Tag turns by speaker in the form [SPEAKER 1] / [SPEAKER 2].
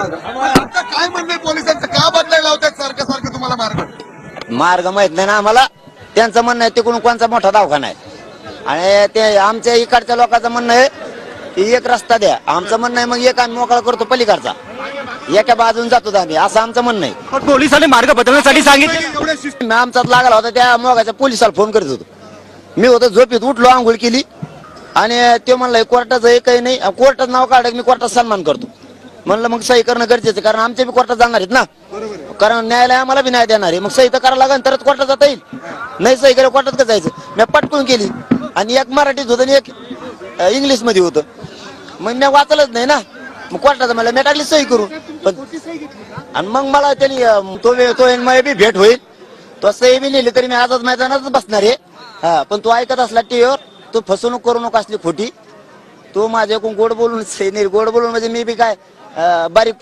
[SPEAKER 1] आता काय म्हणणं पोलिसांचं, का बदलायला लावतात सारखं सारखं तुम्हाला मार्ग?
[SPEAKER 2] मार्ग माहित नाही ना आम्हाला. त्यांचं म्हणणं आहे तिकडून कोणचा मोठा दवाखाना आहे आणि ते आमच्या इकडच्या लोकांचं म्हणणं आहे की एक रस्ता द्या. आमचं म्हणणं आहे मग एक आम्ही मोकळा करतो पलीकडचा, एका बाजून जातो आम्ही, असं आमचं म्हणणं आहे.
[SPEAKER 3] पण पोलिसांनी मार्ग बदलण्यासाठी सांगितलं.
[SPEAKER 2] मी आमचाच लागला होता त्या मोगाच्या पोलिसाला फोन करत होतो. मी होतो झोपेत, उठलो, आंघोळ केली आणि ते म्हणलं कोर्टाचं हे काही नाही, कोर्टाचं नाव काढलं मी कोर्टाचा सन्मान करतो. म्हणलं मग सही करणं गरजेचं, कारण आमचे बी कोर्टात जाणार आहेत ना, कारण न्यायालय आम्हाला बी न्याय देणार आहे. मग सही तर करायला लागेल तरच कोर्टात जाता येईल, नाही सही केलं कोर्टात का जायचं. मी पटकून केली आणि एक मराठीत होतं आणि एक इंग्लिश मध्ये होतं. मग मी वाचलंच नाही ना, मग कोर्टाचं मला मी टाकली सही करू. पण आणि मग मला त्यांनी तो बी भेट होईल, तो सही बी नेली तरी मी आजच मैदानातच बसणार आहे. हा, पण तो ऐकत असला टीव्हीवर, तो फसवणूक करू नको असली खोटी. तो माझ्याकडून गोड बोलून सही नाही, गोड बोलून म्हणजे मी बी काय बारीक